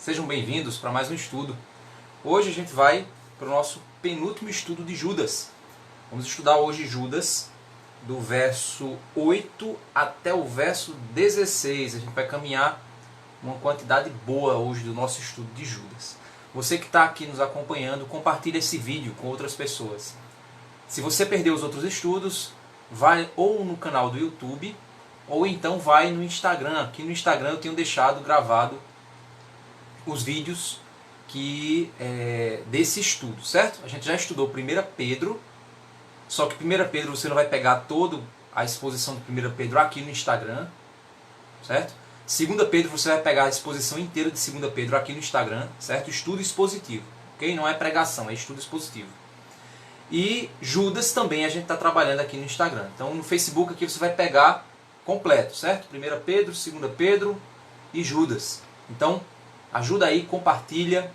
Sejam bem-vindos para mais um estudo. Hoje a gente vai para o nosso penúltimo estudo de Judas. Vamos estudar hoje Judas, do verso 8 até o verso 16. A gente vai caminhar uma quantidade boa hoje do nosso estudo de Judas. Você que está aqui nos acompanhando, compartilhe esse vídeo com outras pessoas. Se você perdeu os outros estudos, vai ou no canal do YouTube, ou então vai no Instagram. Aqui no Instagram eu tenho deixado gravado os vídeos desse estudo, certo? A gente já estudou 1 Pedro, só que 1 Pedro você não vai pegar toda a exposição de 1 Pedro aqui no Instagram, certo? 2 Pedro você vai pegar a exposição inteira de 2 Pedro aqui no Instagram, certo? Estudo expositivo, ok? Não é pregação, é estudo expositivo. E Judas também a gente está trabalhando aqui no Instagram. Então no Facebook aqui você vai pegar completo, certo? 1 Pedro, 2 Pedro e Judas. Então ajuda aí, compartilha,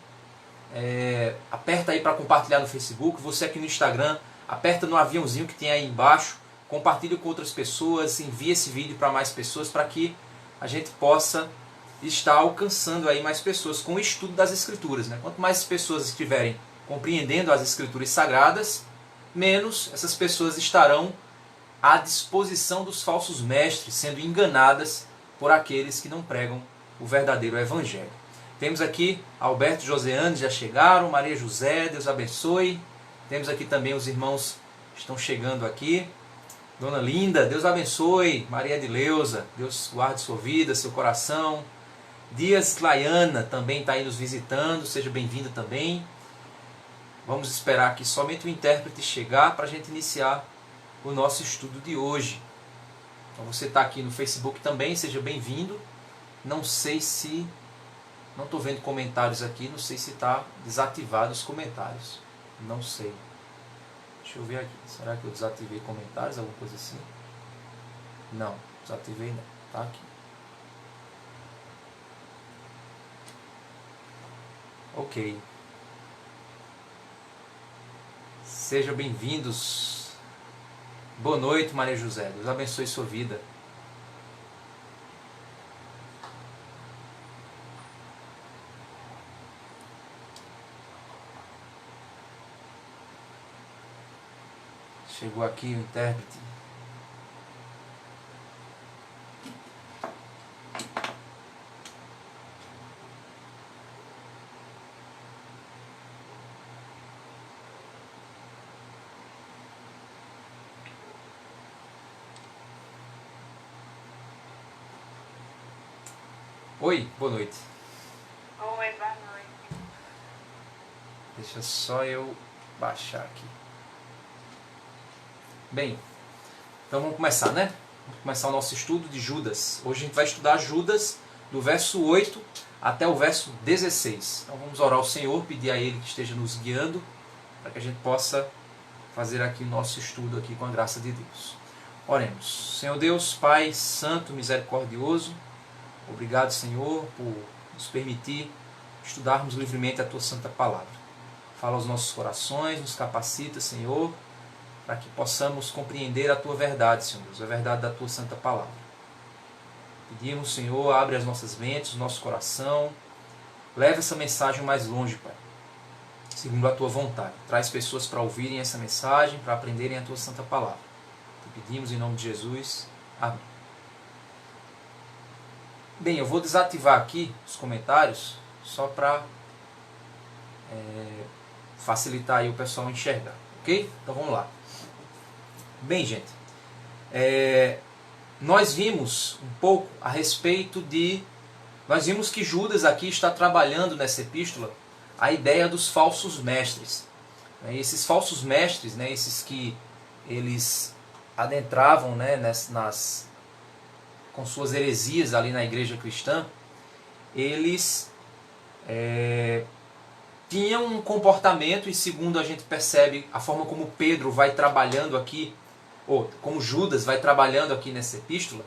aperta aí para compartilhar no Facebook. Você aqui no Instagram, aperta no aviãozinho que tem aí embaixo, compartilha com outras pessoas, envia esse vídeo para mais pessoas para que a gente possa estar alcançando aí mais pessoas com o estudo das Escrituras, né? Quanto mais pessoas estiverem compreendendo as Escrituras Sagradas, menos essas pessoas estarão à disposição dos falsos mestres, sendo enganadas por aqueles que não pregam o verdadeiro Evangelho. Temos aqui Alberto e Joseane, já chegaram, Maria José, Deus abençoe. Temos aqui também os irmãos que estão chegando aqui. Dona Linda, Deus abençoe. Maria Edileuza, Deus guarde sua vida, seu coração. Dias Laiana também está aí nos visitando, seja bem-vinda também. Vamos esperar aqui somente o intérprete chegar para a gente iniciar o nosso estudo de hoje. Então você está aqui no Facebook também, seja bem-vindo. Não sei se... Não estou vendo comentários aqui, não sei se está desativado os comentários. Não sei. Deixa eu ver aqui. Será que eu desativei comentários, alguma coisa assim? Não, desativei não. Está aqui. Ok. Sejam bem-vindos. Boa noite, Maria José. Deus abençoe sua vida. Chegou aqui o intérprete. Oi, boa noite. Oi, boa noite. Deixa só eu baixar aqui. Bem, então vamos começar, né? Vamos começar o nosso estudo de Judas. Hoje a gente vai estudar Judas do verso 8 até o verso 16. Então vamos orar ao Senhor, pedir a Ele que esteja nos guiando, para que a gente possa fazer aqui o nosso estudo aqui com a graça de Deus. Oremos. Senhor Deus, Pai Santo, misericordioso, obrigado, Senhor, por nos permitir estudarmos livremente a Tua Santa Palavra. Fala aos nossos corações, nos capacita, Senhor, para que possamos compreender a Tua verdade, Senhor Deus, a verdade da Tua Santa Palavra. Pedimos, Senhor, abre as nossas mentes, o nosso coração, leva essa mensagem mais longe, Pai, segundo a Tua vontade. Traz pessoas para ouvirem essa mensagem, para aprenderem a Tua Santa Palavra. Te pedimos em nome de Jesus. Amém. Bem, eu vou desativar aqui os comentários, só para facilitar aí o pessoal enxergar, ok? Então vamos lá. Bem, gente, nós vimos um pouco a respeito de... Nós vimos que Judas aqui está trabalhando nessa epístola a ideia dos falsos mestres. Esses falsos mestres, né, esses que eles adentravam, né, com suas heresias ali na igreja cristã, eles tinham um comportamento, e segundo a gente percebe a forma como Pedro vai trabalhando aqui, ou como Judas vai trabalhando aqui nessa epístola,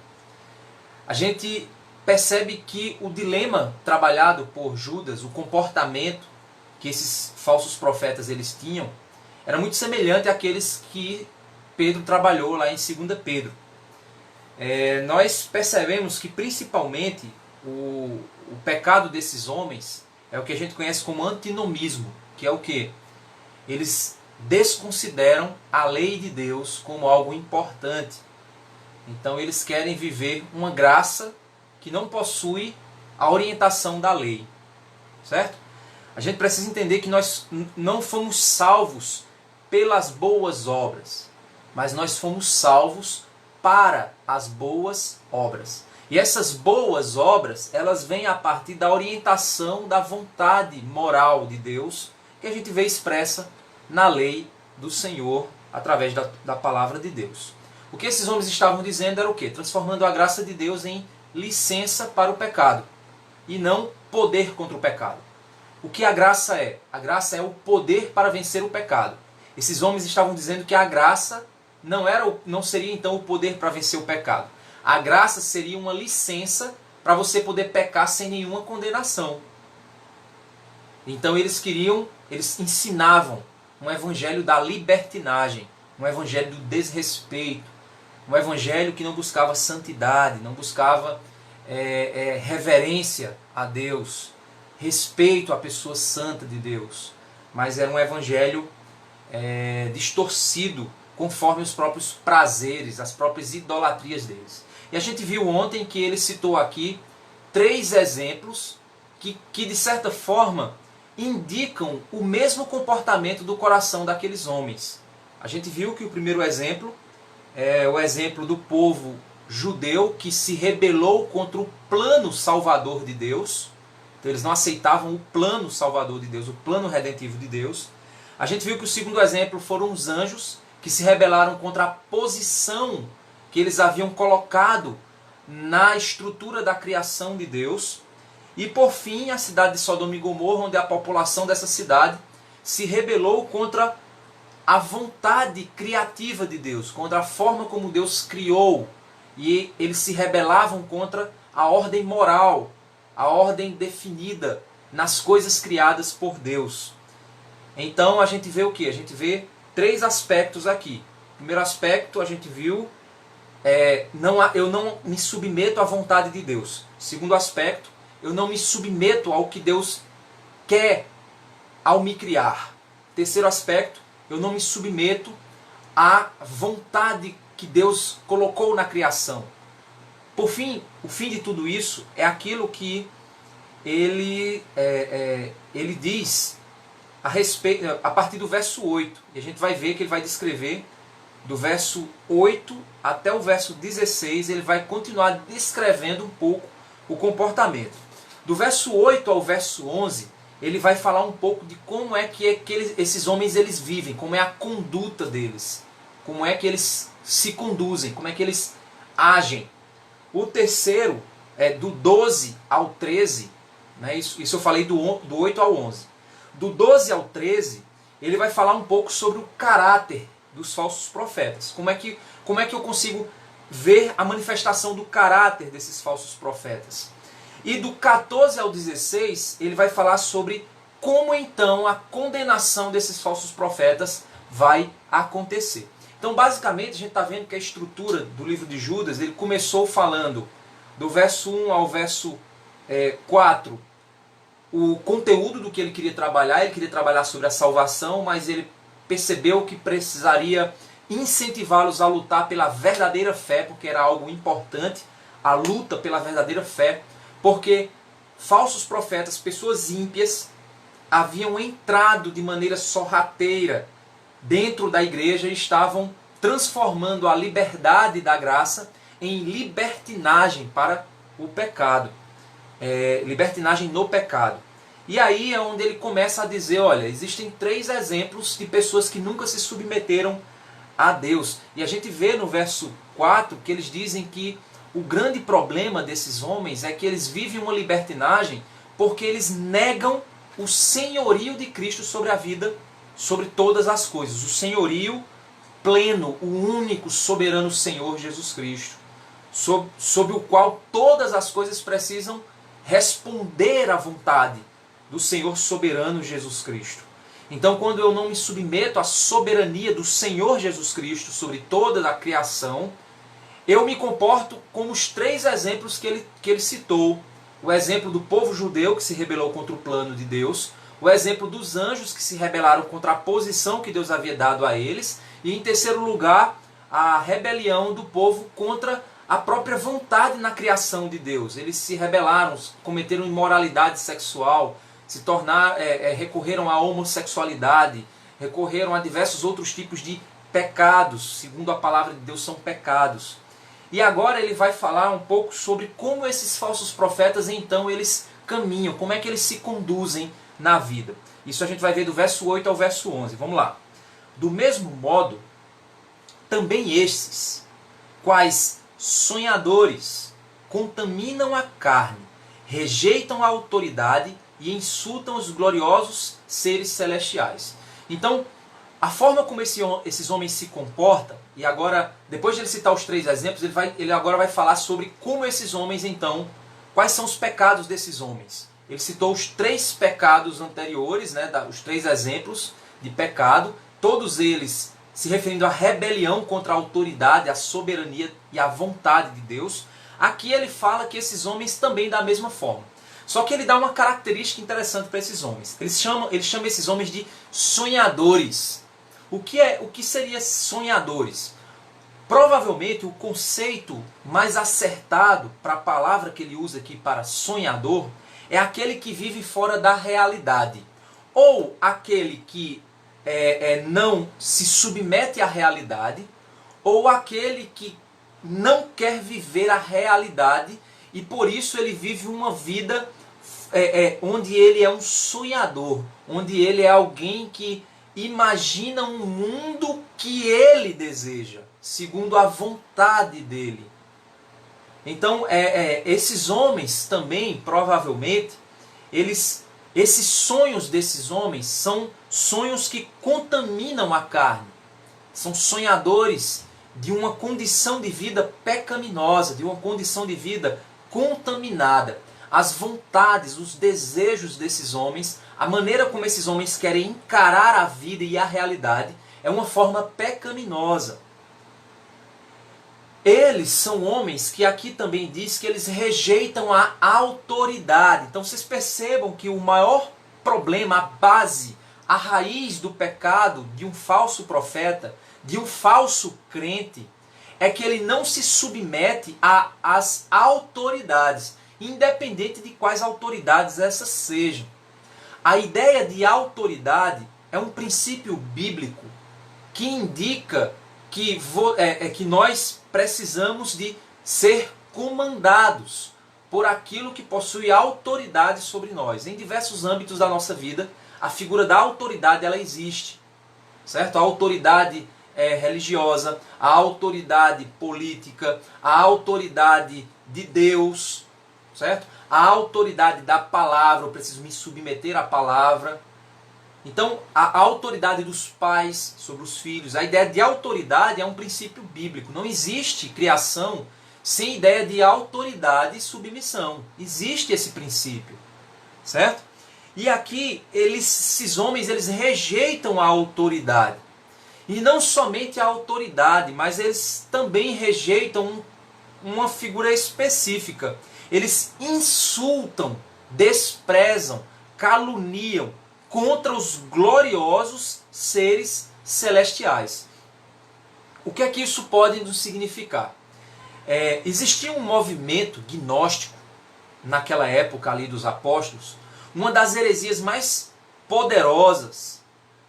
a gente percebe que o dilema trabalhado por Judas, o comportamento que esses falsos profetas eles tinham, era muito semelhante àqueles que Pedro trabalhou lá em 2 Pedro. Nós percebemos que principalmente o pecado desses homens é o que a gente conhece como antinomismo, que é o quê? Eles desconsideram a lei de Deus como algo importante. Então eles querem viver uma graça que não possui a orientação da lei. Certo? A gente precisa entender que nós não fomos salvos pelas boas obras, mas nós fomos salvos para as boas obras. E essas boas obras, elas vêm a partir da orientação da vontade moral de Deus, que a gente vê expressa na lei do Senhor, através da palavra de Deus. O que esses homens estavam dizendo era o quê? Transformando a graça de Deus em licença para o pecado, e não poder contra o pecado. O que a graça é? A graça é o poder para vencer o pecado. Esses homens estavam dizendo que a graça não seria então o poder para vencer o pecado. A graça seria uma licença para você poder pecar sem nenhuma condenação. Então eles ensinavam um evangelho da libertinagem, um evangelho do desrespeito, um evangelho que não buscava santidade, não buscava reverência a Deus, respeito à pessoa santa de Deus, mas era um evangelho distorcido conforme os próprios prazeres, as próprias idolatrias deles. E a gente viu ontem que ele citou aqui 3 exemplos que de certa forma indicam o mesmo comportamento do coração daqueles homens. A gente viu que o primeiro exemplo é o exemplo do povo judeu que se rebelou contra o plano salvador de Deus. Então eles não aceitavam o plano salvador de Deus, o plano redentivo de Deus. A gente viu que o segundo exemplo foram os anjos que se rebelaram contra a posição que eles haviam colocado na estrutura da criação de Deus. E por fim, a cidade de Sodoma e Gomorra, onde a população dessa cidade se rebelou contra a vontade criativa de Deus, contra a forma como Deus criou. E eles se rebelavam contra a ordem moral, a ordem definida nas coisas criadas por Deus. Então a gente vê o que? A gente vê 3 aspectos aqui. Primeiro aspecto, a gente viu, eu não me submeto à vontade de Deus. Segundo aspecto, eu não me submeto ao que Deus quer ao me criar. Terceiro aspecto, eu não me submeto à vontade que Deus colocou na criação. Por fim, o fim de tudo isso é aquilo que ele diz a respeito, a partir do verso 8. E a gente vai ver que ele vai descrever do verso 8 até o verso 16, ele vai continuar descrevendo um pouco o comportamento. Do verso 8 ao verso 11, ele vai falar um pouco de como é que esses homens eles vivem, como é a conduta deles, como é que eles se conduzem, como é que eles agem. O terceiro, do 12 ao 13, né, isso eu falei do 8 ao 11. Do 12 ao 13, ele vai falar um pouco sobre o caráter dos falsos profetas. Como é que eu consigo ver a manifestação do caráter desses falsos profetas. E do 14 ao 16, ele vai falar sobre como então a condenação desses falsos profetas vai acontecer. Então, basicamente, a gente está vendo que a estrutura do livro de Judas, ele começou falando do verso 1 ao verso 4, o conteúdo do que ele queria trabalhar sobre a salvação, mas ele percebeu que precisaria incentivá-los a lutar pela verdadeira fé, porque era algo importante, a luta pela verdadeira fé, porque falsos profetas, pessoas ímpias, haviam entrado de maneira sorrateira dentro da igreja e estavam transformando a liberdade da graça em libertinagem para o pecado. Libertinagem no pecado. E aí é onde ele começa a dizer, olha, existem 3 exemplos de pessoas que nunca se submeteram a Deus. E a gente vê no verso 4 que eles dizem que o grande problema desses homens é que eles vivem uma libertinagem porque eles negam o senhorio de Cristo sobre a vida, sobre todas as coisas. O senhorio pleno, o único soberano Senhor Jesus Cristo, sob o qual todas as coisas precisam responder à vontade do Senhor soberano Jesus Cristo. Então, quando eu não me submeto à soberania do Senhor Jesus Cristo sobre toda a criação, eu me comporto como os 3 exemplos que ele citou. o exemplo do povo judeu que se rebelou contra o plano de Deus, o exemplo dos anjos que se rebelaram contra a posição que Deus havia dado a eles, e em terceiro lugar, a rebelião do povo contra a própria vontade na criação de Deus. Eles se rebelaram, cometeram imoralidade sexual, recorreram à homossexualidade, recorreram a diversos outros tipos de pecados, segundo a palavra de Deus são pecados. E agora ele vai falar um pouco sobre como esses falsos profetas então eles caminham, como é que eles se conduzem na vida. Isso a gente vai ver do verso 8 ao verso 11. Vamos lá. Do mesmo modo, também estes, quais sonhadores, contaminam a carne, rejeitam a autoridade e insultam os gloriosos seres celestiais. Então, a forma como esses homens se comportam, e agora, depois de ele citar os 3 exemplos, ele agora vai falar sobre como esses homens, então, quais são os pecados desses homens. Ele citou os 3 pecados anteriores, né, os 3 exemplos de pecado, todos eles se referindo à rebelião contra a autoridade, a soberania e a vontade de Deus. Aqui ele fala que esses homens também da mesma forma. Só que ele dá uma característica interessante para esses homens. Ele chama esses homens de sonhadores. O que seria sonhadores? Provavelmente o conceito mais acertado para a palavra que ele usa aqui para sonhador é aquele que vive fora da realidade. Ou aquele que não se submete à realidade, ou aquele que não quer viver a realidade e por isso ele vive uma vida onde ele é um sonhador, onde ele é alguém que imagina um mundo que ele deseja, segundo a vontade dele. Então, esses homens também, provavelmente, esses sonhos desses homens são sonhos que contaminam a carne. São sonhadores de uma condição de vida pecaminosa, de uma condição de vida contaminada. As vontades, os desejos desses homens, a maneira como esses homens querem encarar a vida e a realidade é uma forma pecaminosa. Eles são homens que aqui também diz que eles rejeitam a autoridade. Então vocês percebam que o maior problema, a base, a raiz do pecado de um falso profeta, de um falso crente, é que ele não se submete às autoridades, independente de quais autoridades essas sejam. A ideia de autoridade é um princípio bíblico que indica que nós precisamos de ser comandados por aquilo que possui autoridade sobre nós. Em diversos âmbitos da nossa vida, a figura da autoridade ela existe, certo? A autoridade religiosa, a autoridade política, a autoridade de Deus, certo? A autoridade da palavra, eu preciso me submeter à palavra. Então, a autoridade dos pais sobre os filhos, a ideia de autoridade é um princípio bíblico. Não existe criação sem ideia de autoridade e submissão. Existe esse princípio, certo? E aqui, esses homens, eles rejeitam a autoridade. E não somente a autoridade, mas eles também rejeitam uma figura específica. Eles insultam, desprezam, caluniam contra os gloriosos seres celestiais. O que é que isso pode nos significar? Existia um movimento gnóstico naquela época ali dos apóstolos, uma das heresias mais poderosas,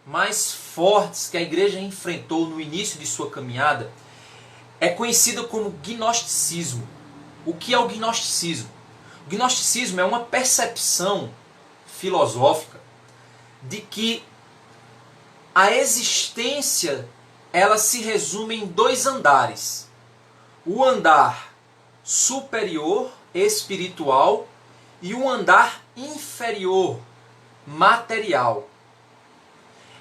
mais fortes que a igreja enfrentou no início de sua caminhada, é conhecida como gnosticismo. O que é o gnosticismo? O gnosticismo é uma percepção filosófica de que a existência ela se resume em 2 andares. O andar superior, espiritual, e o andar inferior, material.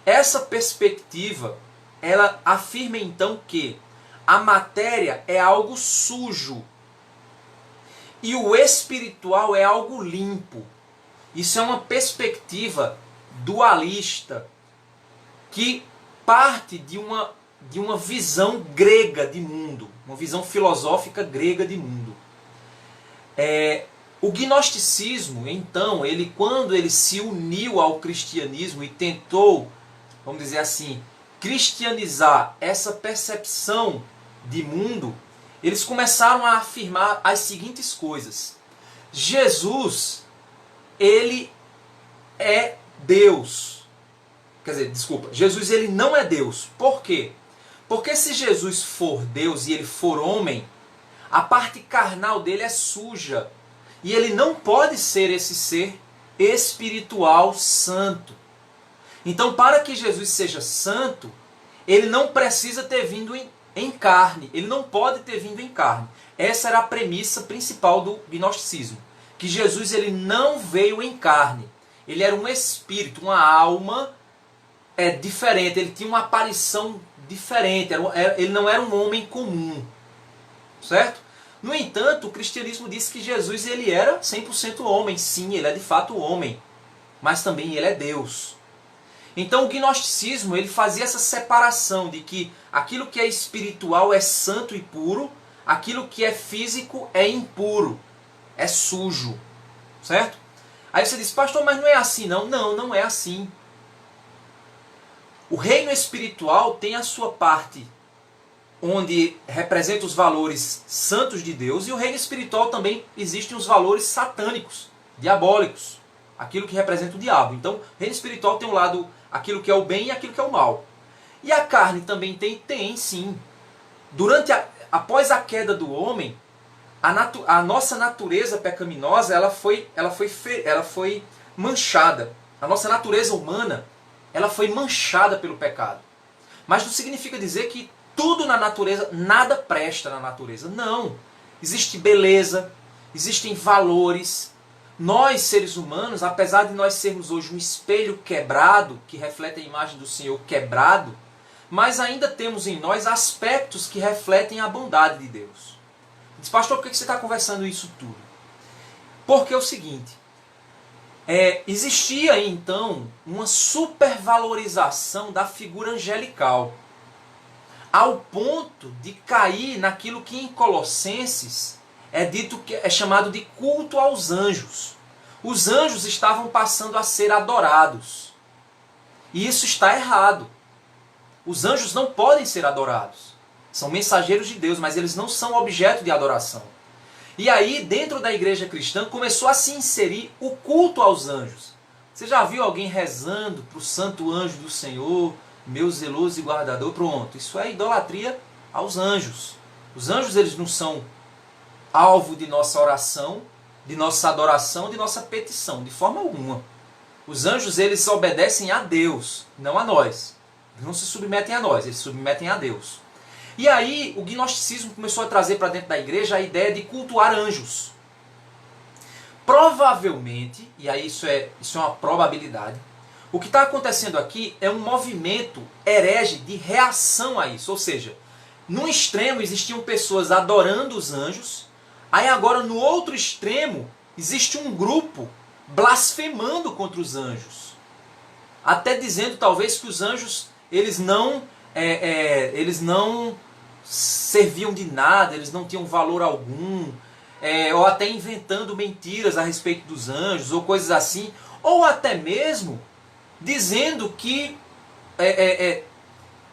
Essa perspectiva, ela afirma então que a matéria é algo sujo e o espiritual é algo limpo. Isso é uma perspectiva dualista que parte de uma visão grega de mundo, uma visão filosófica grega de mundo. O gnosticismo, então, quando ele se uniu ao cristianismo e tentou, vamos dizer assim, cristianizar essa percepção de mundo, eles começaram a afirmar as seguintes coisas. Jesus, ele é Deus. Quer dizer, desculpa, Jesus ele não é Deus. Por quê? Porque se Jesus for Deus e ele for homem, a parte carnal dele é suja. E ele não pode ser esse ser espiritual santo. Então, para que Jesus seja santo, ele não precisa ter vindo em carne. Ele não pode ter vindo em carne. Essa era a premissa principal do gnosticismo. Que Jesus ele não veio em carne. Ele era um espírito, uma alma diferente. Ele tinha uma aparição diferente. Ele não era um homem comum. Certo? No entanto, o cristianismo diz que Jesus ele era 100% homem. Sim, ele é de fato homem. Mas também ele é Deus. Então o gnosticismo ele fazia essa separação de que aquilo que é espiritual é santo e puro, aquilo que é físico é impuro, é sujo. Certo? Aí você diz, pastor, mas não é assim não. Não, não é assim. O reino espiritual tem a sua parte onde representa os valores santos de Deus, e o reino espiritual também existem os valores satânicos, diabólicos, aquilo que representa o diabo. Então, o reino espiritual tem um lado, aquilo que é o bem e aquilo que é o mal. E a carne também tem sim. Após a queda do homem, a nossa natureza pecaminosa ela foi manchada. A nossa natureza humana ela foi manchada pelo pecado. Mas não significa dizer que tudo na natureza, nada presta na natureza. Não. Existe beleza, existem valores. Nós, seres humanos, apesar de nós sermos hoje um espelho quebrado, que reflete a imagem do Senhor quebrado, mas ainda temos em nós aspectos que refletem a bondade de Deus. Diz, pastor, por que você está conversando isso tudo? Porque é o seguinte, existia então uma supervalorização da figura angelical, ao ponto de cair naquilo que em Colossenses é dito que é chamado de culto aos anjos. Os anjos estavam passando a ser adorados. E isso está errado. Os anjos não podem ser adorados. São mensageiros de Deus, mas eles não são objeto de adoração. E aí, dentro da igreja cristã, começou a se inserir o culto aos anjos. Você já viu alguém rezando para o santo anjo do Senhor, meu zeloso e guardador? Pronto, isso é idolatria aos anjos. Os anjos eles não são alvo de nossa oração, de nossa adoração, de nossa petição, de forma alguma. Os anjos eles obedecem a Deus, não a nós. Eles não se submetem a nós, eles se submetem a Deus. E aí o gnosticismo começou a trazer para dentro da igreja a ideia de cultuar anjos. Provavelmente, e aí isso é uma probabilidade, o que está acontecendo aqui é um movimento herege de reação a isso. Ou seja, num extremo existiam pessoas adorando os anjos, aí agora no outro extremo existe um grupo blasfemando contra os anjos. Até dizendo talvez que os anjos eles não serviam de nada, eles não tinham valor algum, ou até inventando mentiras a respeito dos anjos, ou coisas assim, ou até mesmo dizendo que,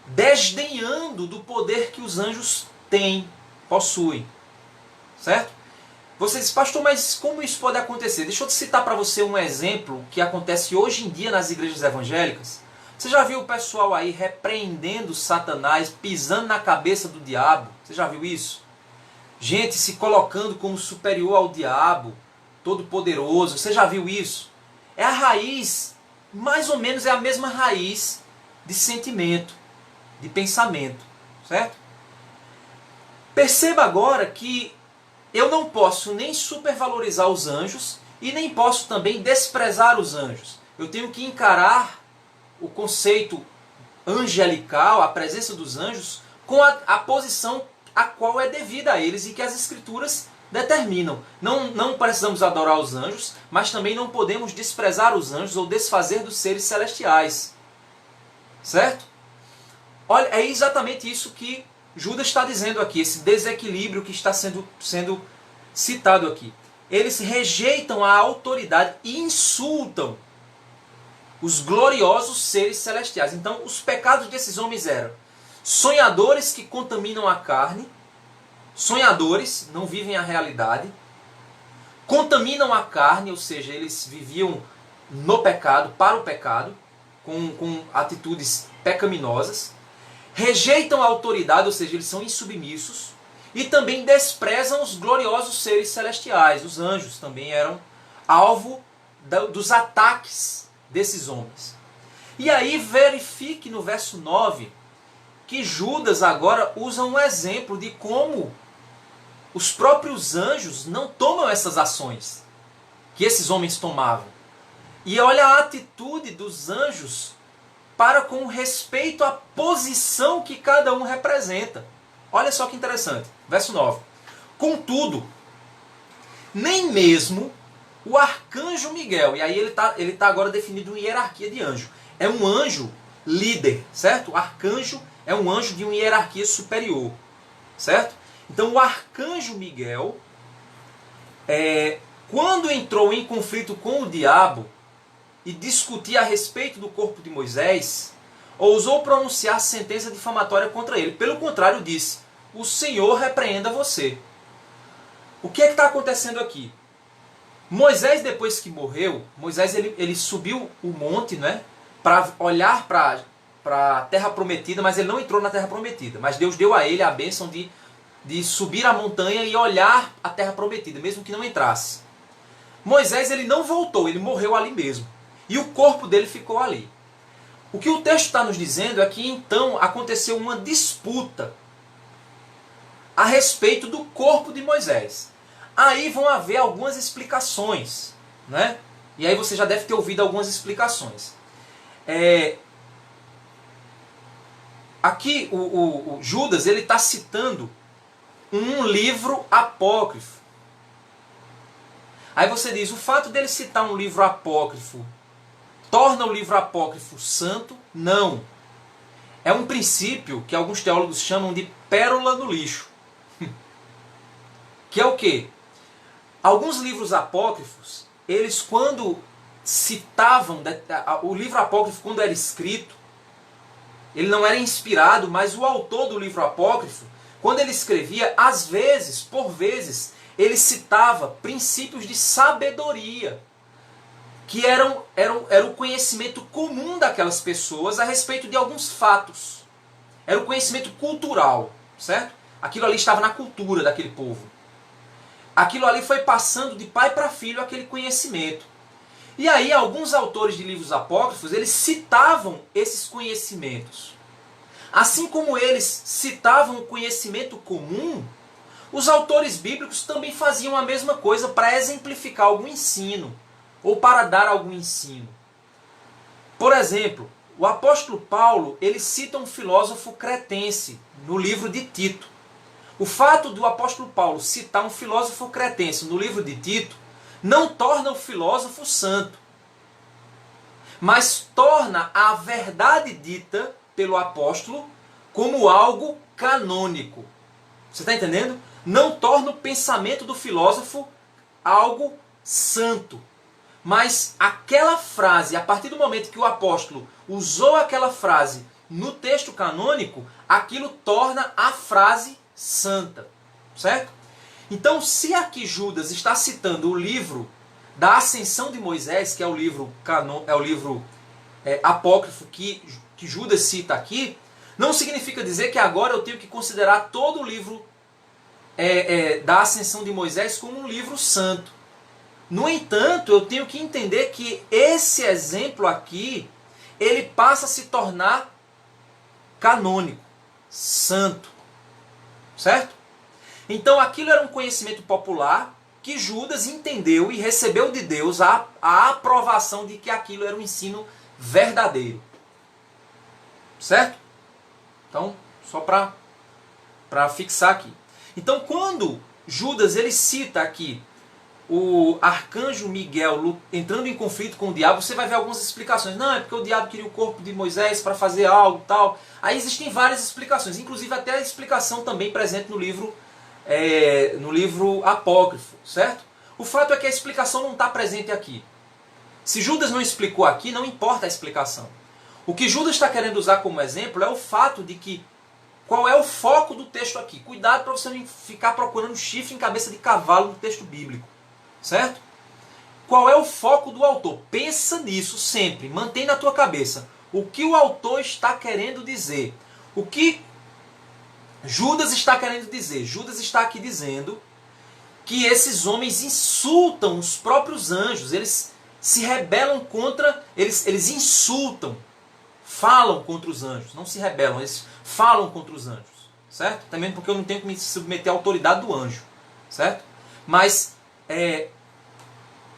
desdenhando do poder que os anjos têm, possuem. Certo? Você diz, pastor, mas como isso pode acontecer? Deixa eu citar para você um exemplo que acontece hoje em dia nas igrejas evangélicas. Você já viu o pessoal aí repreendendo Satanás, pisando na cabeça do diabo? Você já viu isso? Gente se colocando como superior ao diabo, todo poderoso. Você já viu isso? É a raiz, mais ou menos é a mesma raiz de sentimento, de pensamento, certo? Perceba agora que eu não posso nem supervalorizar os anjos e nem posso também desprezar os anjos. Eu tenho que encarar o conceito angelical, a presença dos anjos, com a posição a qual é devida a eles e que as escrituras determinam. Não precisamos adorar os anjos, mas também não podemos desprezar os anjos ou desfazer dos seres celestiais. Certo? Olha, é exatamente isso que Judas está dizendo aqui, esse desequilíbrio que está sendo citado aqui. eles rejeitam a autoridade e insultam os gloriosos seres celestiais. Então, os pecados desses homens eram sonhadores que contaminam a carne, sonhadores, não vivem a realidade, contaminam a carne, ou seja, eles viviam no pecado, para o pecado, com atitudes pecaminosas, rejeitam a autoridade, ou seja, eles são insubmissos, e também desprezam os gloriosos seres celestiais. Os anjos também eram alvo dos ataques desses homens. E aí verifique no verso 9 que Judas agora usa um exemplo de como os próprios anjos não tomam essas ações que esses homens tomavam. E olha a atitude dos anjos para com respeito à posição que cada um representa. Olha só que interessante. Verso 9. Contudo, nem mesmo o arcanjo Miguel, e aí ele tá agora definido em hierarquia de anjo. É um anjo líder, certo? O arcanjo é um anjo de uma hierarquia superior, certo? Então o arcanjo Miguel, quando entrou em conflito com o diabo e discutia a respeito do corpo de Moisés, ousou pronunciar sentença difamatória contra ele. Pelo contrário, disse: o Senhor repreenda você. O que é que está acontecendo aqui? Moisés, depois que morreu, Moisés ele subiu o monte, né, para olhar para a terra prometida, mas ele não entrou na terra prometida. Mas Deus deu a ele a bênção de subir a montanha e olhar a terra prometida, mesmo que não entrasse. Moisés ele não voltou, ele morreu ali mesmo. E o corpo dele ficou ali. O que o texto está nos dizendo é que então aconteceu uma disputa a respeito do corpo de Moisés. Aí vão haver algumas explicações, né? E aí você já deve ter ouvido algumas explicações. Aqui o Judas ele está citando um livro apócrifo. Aí você diz, o fato dele citar um livro apócrifo torna o livro apócrifo santo? Não. É um princípio que alguns teólogos chamam de pérola no lixo. Que é o quê? Alguns livros apócrifos, eles quando citavam, o livro apócrifo quando era escrito, ele não era inspirado, mas o autor do livro apócrifo, quando ele escrevia, às vezes, por vezes, ele citava princípios de sabedoria, que era o conhecimento comum daquelas pessoas a respeito de alguns fatos. Era o conhecimento cultural, certo? Aquilo ali estava na cultura daquele povo. Aquilo ali foi passando de pai para filho aquele conhecimento. E aí alguns autores de livros apócrifos, eles citavam esses conhecimentos. Assim como eles citavam o conhecimento comum, os autores bíblicos também faziam a mesma coisa para exemplificar algum ensino, ou para dar algum ensino. Por exemplo, o apóstolo Paulo, ele cita um filósofo cretense no livro de Tito. O fato do apóstolo Paulo citar um filósofo cretense no livro de Tito não torna o filósofo santo, mas torna a verdade dita pelo apóstolo como algo canônico. Você está entendendo? Não torna o pensamento do filósofo algo santo. Mas aquela frase, a partir do momento que o apóstolo usou aquela frase no texto canônico, aquilo torna a frase santa. Certo? Então, se aqui Judas está citando o livro da Ascensão de Moisés, que é o livro apócrifo que Judas cita aqui, não significa dizer que agora eu tenho que considerar todo o livro da Ascensão de Moisés como um livro santo. No entanto, eu tenho que entender que esse exemplo aqui, ele passa a se tornar canônico, santo. Certo? Então aquilo era um conhecimento popular que Judas entendeu e recebeu de Deus a aprovação de que aquilo era um ensino verdadeiro. Certo? Então, só para fixar aqui. Então, quando Judas ele cita aqui o arcanjo Miguel entrando em conflito com o diabo, você vai ver algumas explicações. Não, é porque o diabo queria o corpo de Moisés para fazer algo tal. Aí existem várias explicações, inclusive até a explicação também presente no livro apócrifo, certo? O fato é que a explicação não está presente aqui. Se Judas não explicou aqui, não importa a explicação. O que Judas está querendo usar como exemplo é o fato de que qual é o foco do texto aqui. Cuidado para você não ficar procurando chifre em cabeça de cavalo no texto bíblico. Certo? Qual é o foco do autor? Pensa nisso sempre. Mantém na tua cabeça. O que o autor está querendo dizer? O que Judas está querendo dizer? Judas está aqui dizendo que esses homens insultam os próprios anjos. Eles se rebelam contra... Eles insultam. Falam contra os anjos. Não se rebelam, eles falam contra os anjos. Certo? Também porque eu não tenho que me submeter à autoridade do anjo. Certo? Mas...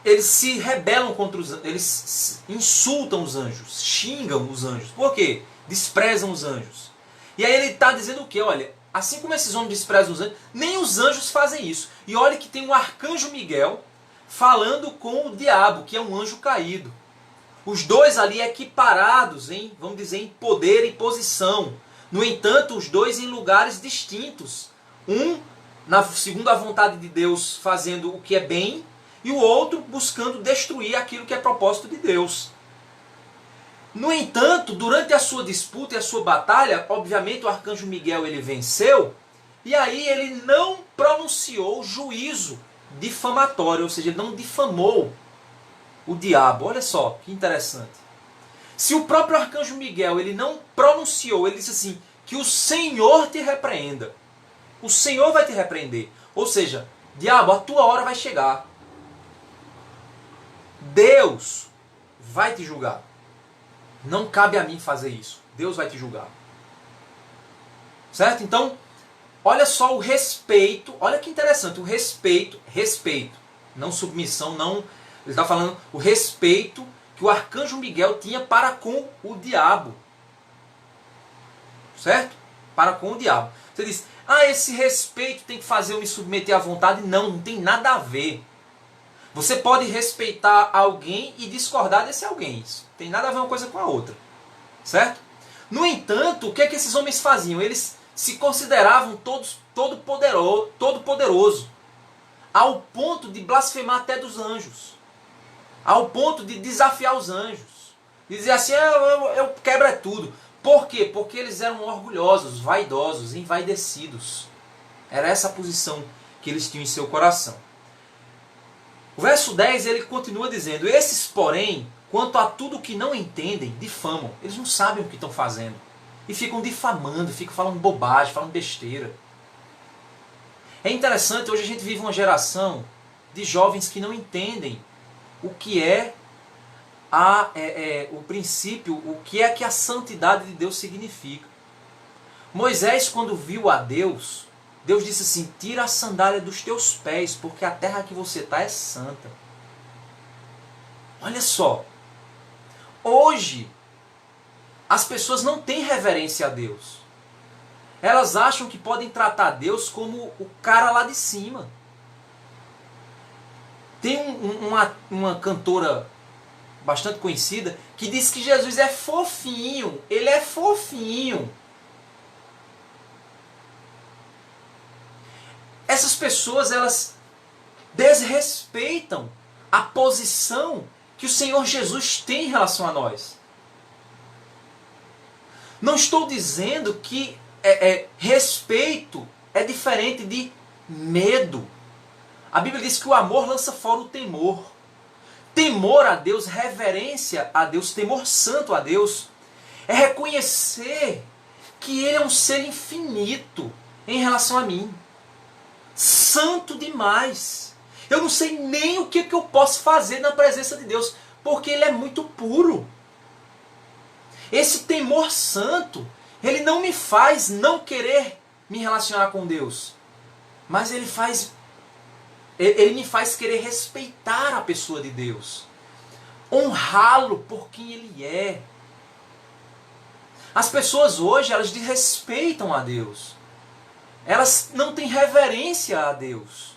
eles se rebelam contra os anjos, eles insultam os anjos, xingam os anjos. Por quê? Desprezam os anjos. E aí ele está dizendo o quê? Olha, assim como esses homens desprezam os anjos, nem os anjos fazem isso. E olha que tem um arcanjo Miguel falando com o diabo, que é um anjo caído. Os dois ali equiparados em, vamos dizer, em poder e posição. No entanto, os dois em lugares distintos. Um, segundo a vontade de Deus, fazendo o que é bem, e o outro buscando destruir aquilo que é propósito de Deus. No entanto, durante a sua disputa e a sua batalha, obviamente o arcanjo Miguel ele venceu, e aí ele não pronunciou juízo difamatório, ou seja, ele não difamou o diabo. Olha só, que interessante. Se o próprio arcanjo Miguel ele não pronunciou, ele disse assim, que o Senhor te repreenda. O Senhor vai te repreender. Ou seja, diabo, a tua hora vai chegar. Deus vai te julgar. Não cabe a mim fazer isso. Deus vai te julgar. Certo? Então, olha só o respeito. Olha que interessante. O respeito. Não submissão, não. Ele está falando o respeito que o arcanjo Miguel tinha para com o diabo. Certo? Para com o diabo. Você diz, esse respeito tem que fazer eu me submeter à vontade. Não, não tem nada a ver. Você pode respeitar alguém e discordar desse alguém. Isso tem nada a ver uma coisa com a outra. Certo? No entanto, o que é que esses homens faziam? Eles se consideravam todo poderoso, ao ponto de blasfemar até dos anjos. Ao ponto de desafiar os anjos. Dizer assim, eu quebro é tudo. Por quê? Porque eles eram orgulhosos, vaidosos, envaidecidos. Era essa a posição que eles tinham em seu coração. O verso 10 ele continua dizendo, esses porém, quanto a tudo que não entendem, difamam. Eles não sabem o que estão fazendo. E ficam difamando, ficam falando bobagem, falando besteira. É interessante, hoje a gente vive uma geração de jovens que não entendem o que é o princípio, o que é que a santidade de Deus significa. Moisés, quando viu a Deus, Deus disse assim, tira a sandália dos teus pés, porque a terra que você está é santa. Olha só, hoje as pessoas não têm reverência a Deus. Elas acham que podem tratar Deus como o cara lá de cima. Tem uma cantora bastante conhecida que diz que Jesus é fofinho, ele é fofinho. Essas pessoas, elas desrespeitam a posição que o Senhor Jesus tem em relação a nós. Não estou dizendo que respeito é diferente de medo. A Bíblia diz que o amor lança fora o temor. Temor a Deus, reverência a Deus, temor santo a Deus, é reconhecer que Ele é um ser infinito em relação a mim. Santo demais. Eu não sei nem o que eu posso fazer na presença de Deus, porque Ele é muito puro. Esse temor santo, ele não me faz não querer me relacionar com Deus, mas ele me faz querer respeitar a pessoa de Deus, honrá-lo por quem Ele é. As pessoas hoje, elas desrespeitam a Deus. Elas não têm reverência a Deus.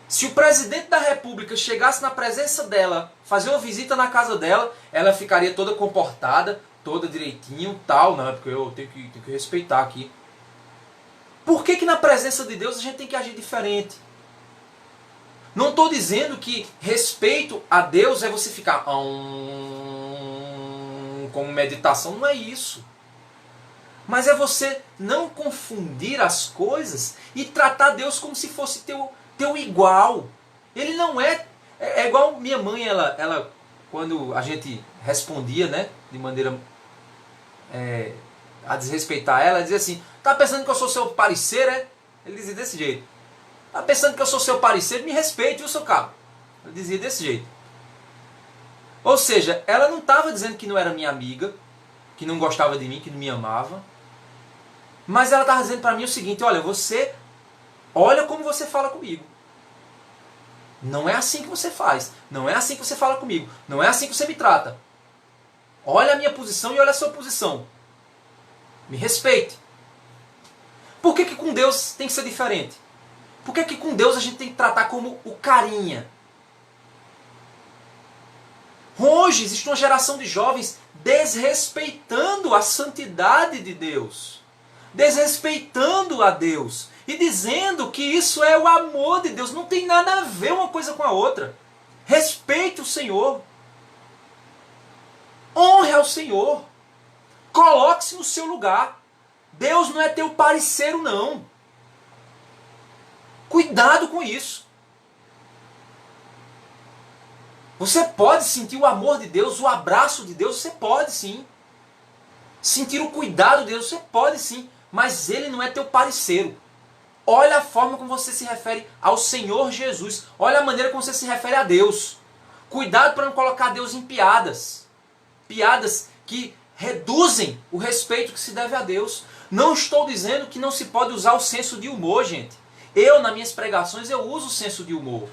Se o presidente da República chegasse na presença dela, fazer uma visita na casa dela, ela ficaria toda comportada, toda direitinho, tal, não, porque eu tenho que respeitar aqui. Por que na presença de Deus a gente tem que agir diferente? Não estou dizendo que respeito a Deus é você ficar como meditação, não é isso. Mas é você não confundir as coisas e tratar Deus como se fosse teu igual. Ele não é... É igual minha mãe, ela quando a gente respondia, né, de maneira a desrespeitar ela dizia assim, tá pensando que eu sou seu parceiro, é? Ele dizia desse jeito. Tá pensando que eu sou seu parceiro? Me respeite, viu, seu cabo? Ele dizia desse jeito. Ou seja, ela não estava dizendo que não era minha amiga, que não gostava de mim, que não me amava. Mas ela estava dizendo para mim o seguinte, olha como você fala comigo. Não é assim que você faz. Não é assim que você fala comigo. Não é assim que você me trata. Olha a minha posição e olha a sua posição. Me respeite. Por que com Deus tem que ser diferente? Por que com Deus a gente tem que tratar como o carinha? Hoje existe uma geração de jovens desrespeitando a santidade de Deus. Desrespeitando a Deus. E dizendo que isso é o amor de Deus. Não tem nada a ver uma coisa com a outra. Respeite o Senhor. Honre ao Senhor. Coloque-se no seu lugar. Deus não é teu parceiro, não. Cuidado com isso. Você pode sentir o amor de Deus, o abraço de Deus, você pode sim. Sentir o cuidado de Deus, você pode sim. Mas Ele não é teu parceiro. Olha a forma como você se refere ao Senhor Jesus. Olha a maneira como você se refere a Deus. Cuidado para não colocar Deus em piadas. Piadas que reduzem o respeito que se deve a Deus. Não estou dizendo que não se pode usar o senso de humor, gente. Eu, nas minhas pregações, eu uso o senso de humor.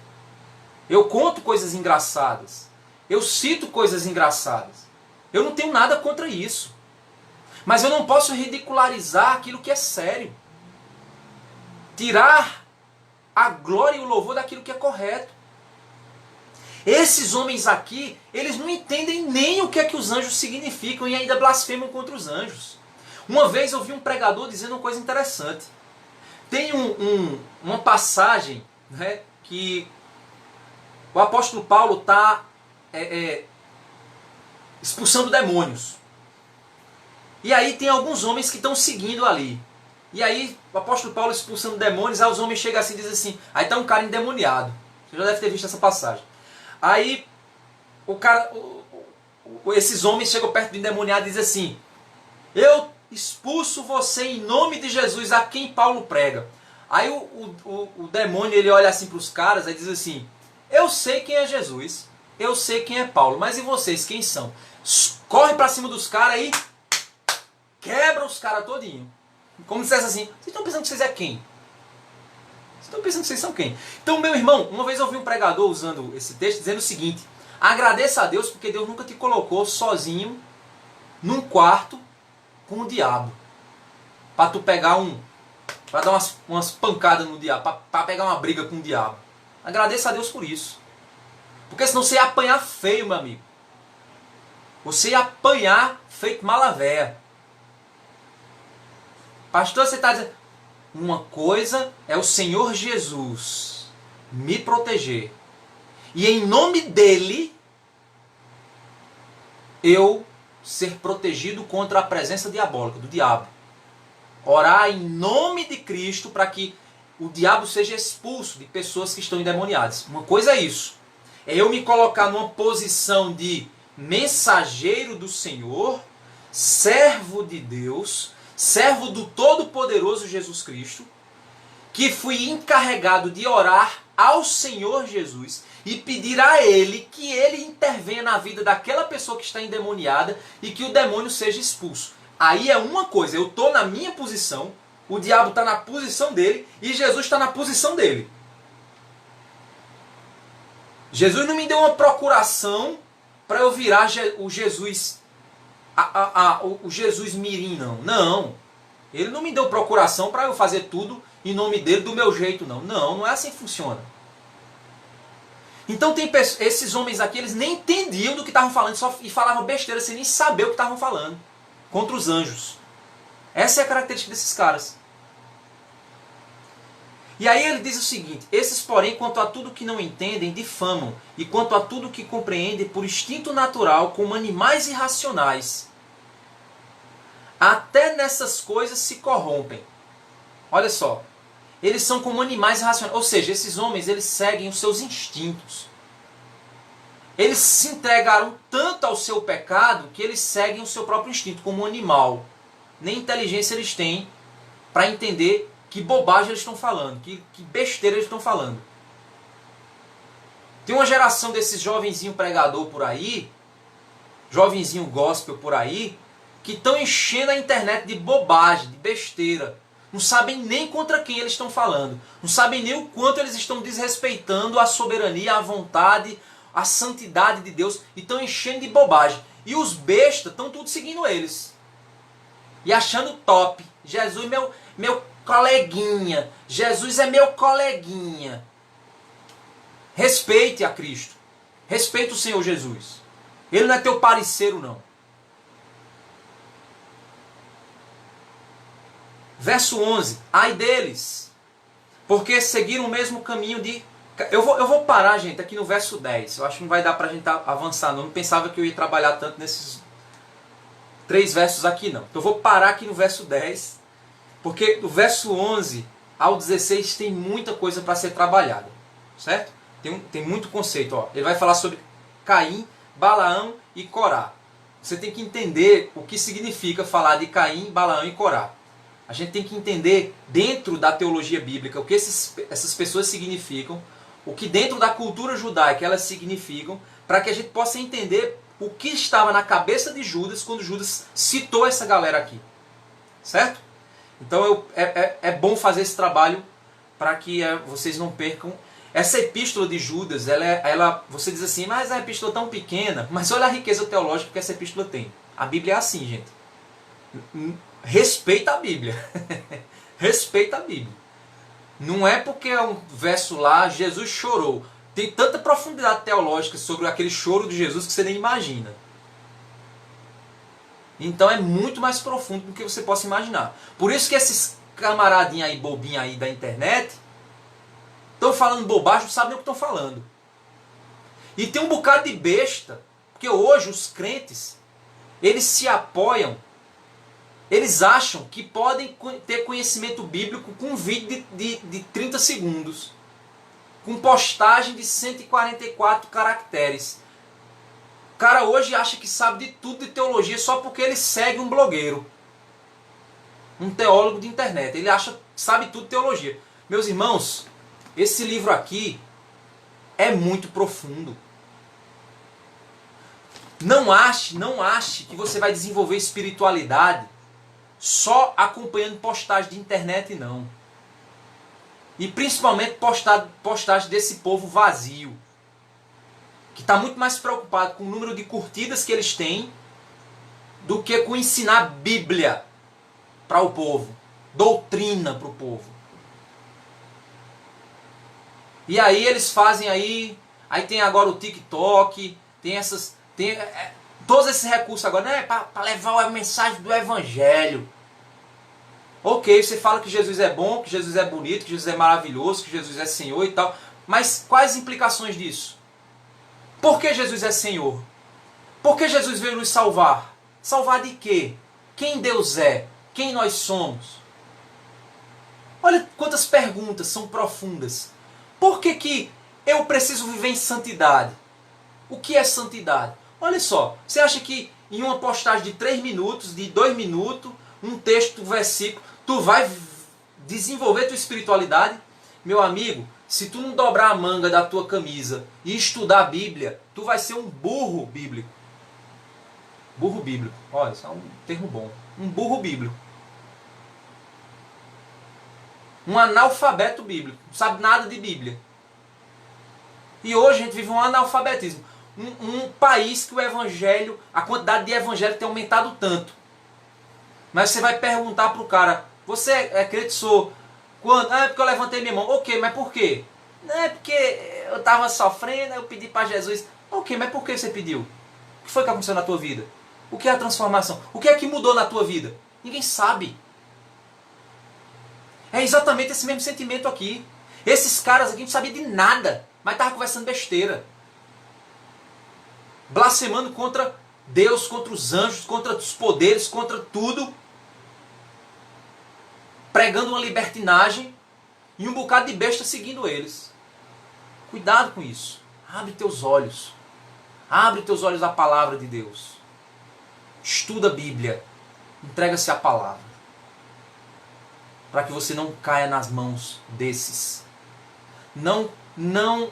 Eu conto coisas engraçadas. Eu cito coisas engraçadas. Eu não tenho nada contra isso. Mas eu não posso ridicularizar aquilo que é sério. Tirar a glória e o louvor daquilo que é correto. Esses homens aqui, eles não entendem nem o que é que os anjos significam e ainda blasfemam contra os anjos. Uma vez eu vi um pregador dizendo uma coisa interessante. Tem uma passagem, né, que o apóstolo Paulo está expulsando demônios. E aí tem alguns homens que estão seguindo ali. E aí o apóstolo Paulo expulsando demônios, aí os homens chegam assim e dizem assim, aí está um cara endemoniado. Você já deve ter visto essa passagem. Aí esses homens chegam perto do endemoniado e dizem assim, eu expulso você em nome de Jesus a quem Paulo prega. Aí o demônio ele olha assim para os caras e diz assim, eu sei quem é Jesus, eu sei quem é Paulo, mas e vocês quem são? Corre para cima dos caras e quebra os caras todinho. Como se dissesse assim, vocês estão pensando que vocês é quem? Vocês estão pensando que vocês são quem? Então, meu irmão, uma vez eu ouvi um pregador usando esse texto dizendo o seguinte, agradeça a Deus porque Deus nunca te colocou sozinho num quarto com o diabo. Para tu pegar para dar umas pancadas no diabo, para pegar uma briga com o diabo. Agradeça a Deus por isso. Porque senão você ia apanhar feio, meu amigo. Você ia apanhar feito malavéia. Pastor, você está dizendo... Uma coisa é o Senhor Jesus me proteger. E em nome dele, eu ser protegido contra a presença diabólica, do diabo. Orar em nome de Cristo para que o diabo seja expulso de pessoas que estão endemoniadas. Uma coisa é isso. É eu me colocar numa posição de mensageiro do Senhor, servo de Deus, servo do Todo-Poderoso Jesus Cristo, que fui encarregado de orar ao Senhor Jesus e pedir a Ele que Ele intervenha na vida daquela pessoa que está endemoniada e que o demônio seja expulso. Aí é uma coisa, eu estou na minha posição, o diabo está na posição dele e Jesus está na posição dele. Jesus não me deu uma procuração para eu virar o Jesus... o Jesus mirim, não. Não. Ele não me deu procuração para eu fazer tudo em nome dele do meu jeito, não. Não é assim que funciona. Então tem esses homens aqui, eles nem entendiam do que estavam falando e falavam besteira sem nem saber o que estavam falando. Contra os anjos. Essa é a característica desses caras. E aí ele diz o seguinte: esses, porém, quanto a tudo que não entendem, difamam, e quanto a tudo que compreendem por instinto natural, como animais irracionais, até nessas coisas se corrompem. Olha só, eles são como animais irracionais, ou seja, esses homens, eles seguem os seus instintos. Eles se entregaram tanto ao seu pecado que eles seguem o seu próprio instinto, como um animal. Nem inteligência eles têm para entender que bobagem eles estão falando, que besteira eles estão falando. Tem uma geração desses jovenzinho pregador por aí, jovenzinho gospel por aí, que estão enchendo a internet de bobagem, de besteira. Não sabem nem contra quem eles estão falando. Não sabem nem o quanto eles estão desrespeitando a soberania, a vontade, a santidade de Deus. E estão enchendo de bobagem. E os bestas estão tudo seguindo eles. E achando top. Jesus meu coleguinha. Jesus é meu coleguinha. Respeite a Cristo. Respeite o Senhor Jesus. Ele não é teu parceiro, não. Verso 11. Ai deles, porque seguiram o mesmo caminho de... Eu vou parar, gente, aqui no verso 10. Eu acho que não vai dar pra gente avançar, não. Eu não pensava que eu ia trabalhar tanto nesses 3 versos aqui, não. Então eu vou parar aqui no verso 10, porque do verso 11 ao 16 tem muita coisa para ser trabalhada, certo? Tem muito conceito, ó. Ele vai falar sobre Caim, Balaão e Corá. Você tem que entender o que significa falar de Caim, Balaão e Corá. A gente tem que entender dentro da teologia bíblica o que essas pessoas significam, o que dentro da cultura judaica elas significam, para que a gente possa entender o que estava na cabeça de Judas quando Judas citou essa galera aqui. Certo? Então é bom fazer esse trabalho para que vocês não percam. Essa epístola de Judas, você diz assim, mas é uma epístola tão pequena, mas olha a riqueza teológica que essa epístola tem. A Bíblia é assim, gente. Respeita a Bíblia. Respeita a Bíblia. Não é porque é um verso lá, Jesus chorou. Tem tanta profundidade teológica sobre aquele choro de Jesus que você nem imagina. Então é muito mais profundo do que você possa imaginar. Por isso que esses camaradinhos aí, bobinhos aí da internet, estão falando bobagem, não sabem nem o que estão falando. E tem um bocado de besta, porque hoje os crentes, eles se apoiam, eles acham que podem ter conhecimento bíblico com um vídeo de 30 segundos. Com postagem de 144 caracteres. O cara hoje acha que sabe de tudo de teologia só porque ele segue um blogueiro. Um teólogo de internet. Ele acha que sabe tudo de teologia. Meus irmãos, esse livro aqui é muito profundo. Não ache que você vai desenvolver espiritualidade só acompanhando postagem de internet, não. E principalmente postagem desse povo vazio, que está muito mais preocupado com o número de curtidas que eles têm do que com ensinar Bíblia para o povo, doutrina para o povo. E aí eles fazem aí tem agora o TikTok, tem todos esses recursos agora, né, para levar a mensagem do Evangelho. Ok, você fala que Jesus é bom, que Jesus é bonito, que Jesus é maravilhoso, que Jesus é Senhor e tal. Mas quais as implicações disso? Por que Jesus é Senhor? Por que Jesus veio nos salvar? Salvar de quê? Quem Deus é? Quem nós somos? Olha quantas perguntas são profundas. Por que eu preciso viver em santidade? O que é santidade? Olha só, você acha que em uma postagem de 3 minutos, de 2 minutos, um texto, um versículo, tu vai desenvolver tua espiritualidade? Meu amigo, se tu não dobrar a manga da tua camisa e estudar a Bíblia, tu vai ser um burro bíblico. Burro bíblico. Olha, isso é um termo bom. Um burro bíblico. Um analfabeto bíblico. Não sabe nada de Bíblia. E hoje a gente vive um analfabetismo. Um país que o evangelho, a quantidade de evangelho tem aumentado tanto. Mas você vai perguntar para o cara, você é crente? Sou. Quando? É porque eu levantei minha mão. Ok, mas por quê? Não é porque eu estava sofrendo, eu pedi para Jesus. Ok, mas por que você pediu? O que foi que aconteceu na tua vida? O que é a transformação? O que é que mudou na tua vida? Ninguém sabe. É exatamente esse mesmo sentimento aqui. Esses caras aqui não sabiam de nada, mas estavam conversando besteira. Blasfemando contra Deus, contra os anjos, contra os poderes, contra tudo. Pregando uma libertinagem e um bocado de besta seguindo eles. Cuidado com isso. Abre teus olhos. Abre teus olhos à palavra de Deus. Estuda a Bíblia. Entrega-se à palavra. Para que você não caia nas mãos desses. Não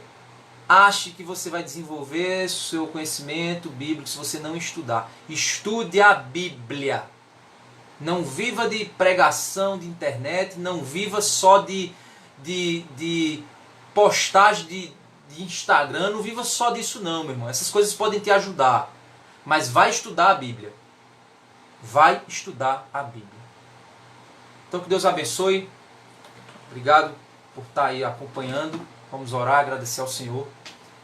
ache que você vai desenvolver seu conhecimento bíblico se você não estudar. Estude a Bíblia. Não viva de pregação de internet. Não viva só de postagem de Instagram. Não viva só disso não, meu irmão. Essas coisas podem te ajudar. Mas vai estudar a Bíblia. Vai estudar a Bíblia. Então que Deus abençoe. Obrigado por estar aí acompanhando. Vamos orar, agradecer ao Senhor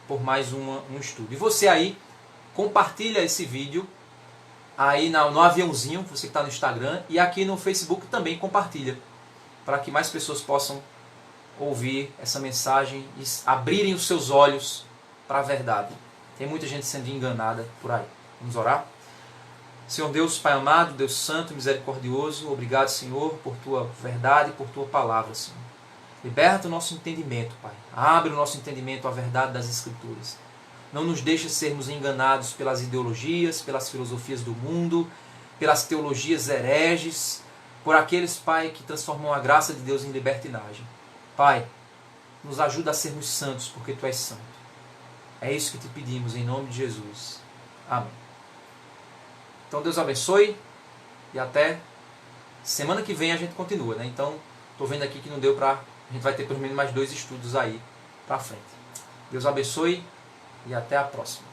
por mais um estudo. E você aí, compartilha esse vídeo aí no aviãozinho, você que está no Instagram, e aqui no Facebook também compartilha, para que mais pessoas possam ouvir essa mensagem e abrirem os seus olhos para a verdade. Tem muita gente sendo enganada por aí. Vamos orar? Senhor Deus, Pai amado, Deus santo, misericordioso, obrigado, Senhor, por Tua verdade e por Tua palavra, Senhor. Liberta o nosso entendimento, Pai. Abre o nosso entendimento à verdade das Escrituras. Não nos deixe sermos enganados pelas ideologias, pelas filosofias do mundo, pelas teologias hereges, por aqueles, Pai, que transformam a graça de Deus em libertinagem. Pai, nos ajuda a sermos santos, porque Tu és santo. É isso que te pedimos, em nome de Jesus. Amém. Então Deus abençoe e até semana que vem a gente continua, né? Então, estou vendo aqui que não deu para... A gente vai ter pelo menos mais 2 estudos aí para frente. Deus abençoe e até a próxima.